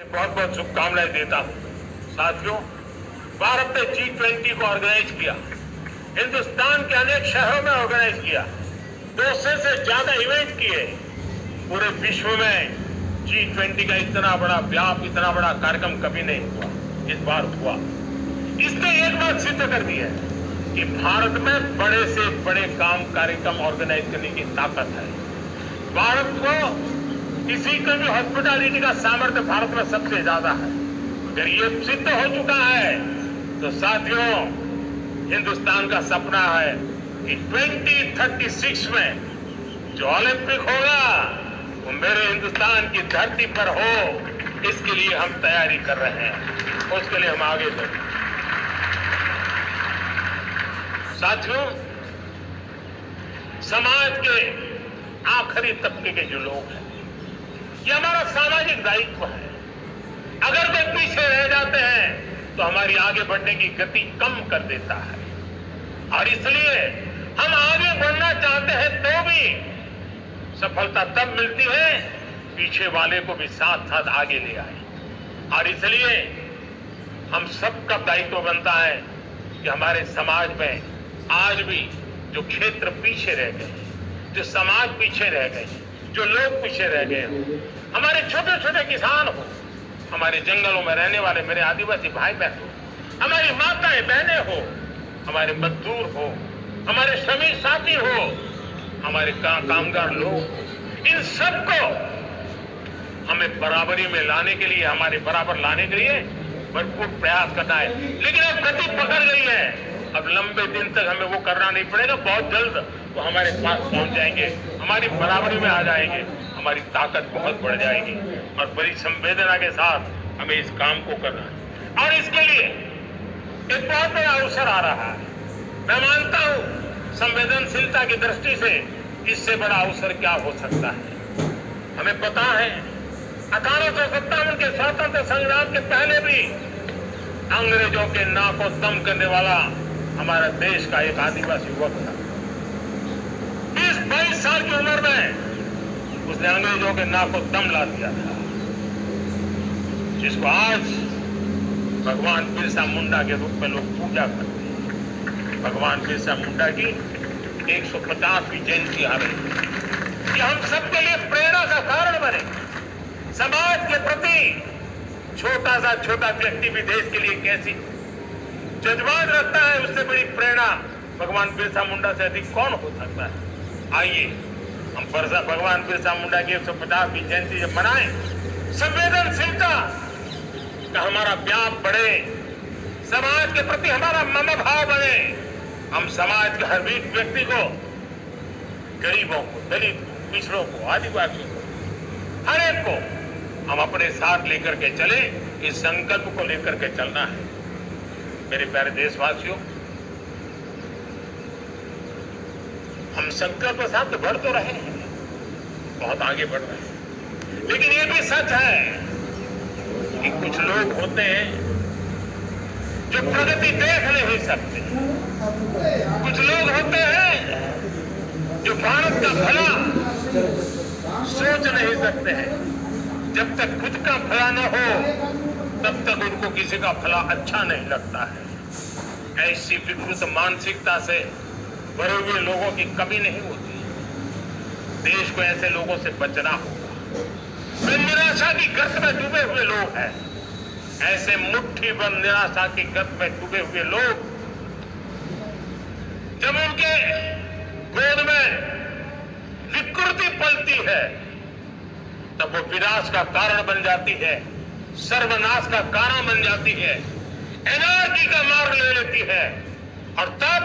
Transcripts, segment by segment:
बहुत बहुत शुभकामनाएं देता हूं। साथियों, भारत ने G20 को ऑर्गेनाइज किया, हिंदुस्तान के अनेक शहरों में ऑर्गेनाइज किया, 200 से ज्यादा इवेंट किए। पूरे विश्व में G20 का इतना बड़ा व्याप, इतना बड़ा कार्यक्रम कभी नहीं हुआ, इस बार हुआ। इसने एक बात सिद्ध कर दी है कि भारत में बड़े से बड़े काम कार्यक्रम ऑर्गेनाइज करने की ताकत है। भारत को किसी का भी हॉस्पिटैलिटी का सामर्थ्य भारत में सबसे ज्यादा है। अगर ये सिद्ध हो चुका है तो साथियों, हिंदुस्तान का सपना है कि 2036 में जो ओलंपिक होगा वो मेरे हिंदुस्तान की धरती पर हो। इसके लिए हम तैयारी कर रहे हैं, उसके लिए हम आगे बढ़े। साथियों, समाज के आखिरी तबके के जो लोग हैं, ये हमारा सामाजिक दायित्व है। अगर कोई पीछे रह जाते हैं तो हमारी आगे बढ़ने की गति कम कर देता है, और इसलिए हम आगे बढ़ना चाहते हैं तो भी सफलता तब मिलती है पीछे वाले को भी साथ साथ आगे ले आए। और इसलिए हम सबका दायित्व बनता है कि हमारे समाज में आज भी जो क्षेत्र पीछे रह गए, जो समाज पीछे रह गए, जो लोग पीछे रह गए हो, हमारे छोटे छोटे किसान हो, हमारे जंगलों में रहने वाले मेरे आदिवासी भाई बहन हो, हमारी माताएं बहनें हो, हमारे मजदूर हो, हमारे श्रमिक साथी हो, हमारे कामगार लोग, इन सबको हमें बराबरी में लाने के लिए, हमारे बराबर लाने के लिए भरपूर प्रयास करना है। लेकिन अब गति पकड़ गई है, अब लंबे दिन तक हमें वो करना नहीं पड़ेगा। बहुत जल्द वो हमारे पास पहुंच जाएंगे, हमारी बराबरी में आ जाएंगे, हमारी ताकत बहुत बढ़ जाएगी, और बड़ी संवेदना के साथ हमें इस काम को करना है। और इसके लिए एक बहुत बड़ा अवसर आ रहा है। मैं मानता हूं संवेदनशीलता की दृष्टि से इससे बड़ा अवसर क्या हो सकता है। हमें पता है 1857 के स्वतंत्र संग्राम के पहले भी अंग्रेजों के नाक को दम करने वाला हमारा देश का एक आदिवासी युवक था। 20-22 साल की उम्र में उसने अंग्रेजों के नाक को दम ला दिया था, जिसको आज भगवान बिरसा मुंडा के रूप में लोग पूजा करते हैं। भगवान बिरसा मुंडा की 150वीं जयंती आ रही है। कि हम सबके लिए प्रेरणा का कारण बने। समाज के प्रति छोटा व्यक्ति भी देश के लिए कैसी जज्बात रखता है, उससे बड़ी प्रेरणा भगवान बिरसा मुंडा से अधिक कौन हो सकता है। आइए हम भगवान बिरसा मुंडा की 150वीं जयंती जब मनाएं, संवेदनशीलता का हमारा व्याप बढ़े, समाज के प्रति हमारा मनोभाव बढ़े। हम समाज के हर व्यक्ति को, गरीबों को, दलित को, पिछड़ों को, आदिवासियों को, हर एक को हम अपने साथ लेकर के चले। इस संकल्प को लेकर के चलना है। मेरे प्यारे देशवासियों, हम संकल्प के साथ बढ़ तो रहे हैं, बहुत आगे बढ़ रहे हैं, लेकिन ये भी सच है कि कुछ लोग होते हैं जो प्रगति देख नहीं सकते। कुछ लोग होते हैं जो भारत का भला सोच नहीं सकते हैं। जब तक खुद का भला न हो तब तक उनको किसी का भला अच्छा नहीं लगता है। ऐसी विकृत मानसिकता से भरे हुए लोगों की कमी नहीं होती। देश को ऐसे लोगों से बचना होगा। वे निराशा की गर्त में डूबे हुए लोग हैं। ऐसे मुट्ठी बंद निराशा की गर्त में डूबे हुए लोग, जब उनके गोद में विकृति पलती है तब वो विनाश का कारण बन जाती है, सर्वनाश का कारण बन जाती है, एनार्की का मार्ग ले लेती है, और तब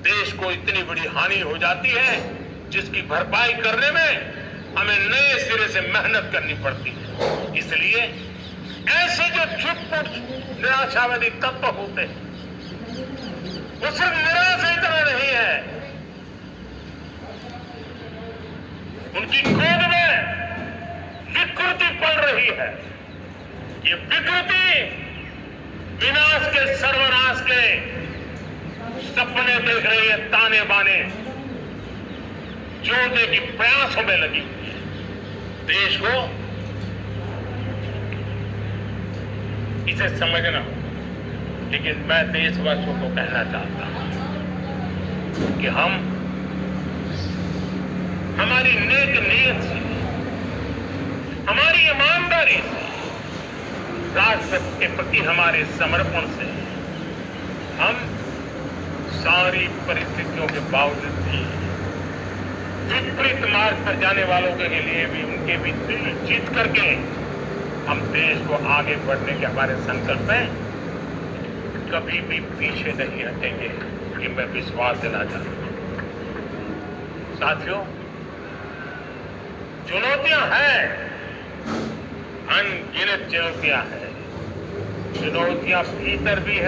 देश को इतनी बड़ी हानि हो जाती है जिसकी भरपाई करने में हमें नए सिरे से मेहनत करनी पड़ती है। इसलिए ऐसे जो छुटपुट निराशावादी तत्व होते हैं, वो सिर्फ निराशा ही तरह नहीं है, उनकी गोद में विकृति पल रही है। ये विकृति विनाश के, सर्वनाश के सपने देख रही है, ताने बाने जोड़ने की प्रयासों में लगी हुई है। देश को इसे समझना होगा। लेकिन मैं देशवासियों को कहना चाहता हूं कि हम हमारी नेक नीयत से, हमारी ईमानदारी से, राष्ट्र के प्रति हमारे समर्पण से हम सारी परिस्थितियों के बावजूद भी विपरीत मार्ग पर जाने वालों के लिए भी उनके भी दिल जीत करके हम देश को आगे बढ़ने के हमारे संकल्प में कभी भी पीछे नहीं हटेंगे, ये मैं विश्वास दिला चाहता हूं। साथियों, चुनौतियां हैं, अनगिनत चुनौतियां हैं। चुनौतियां भीतर भी है,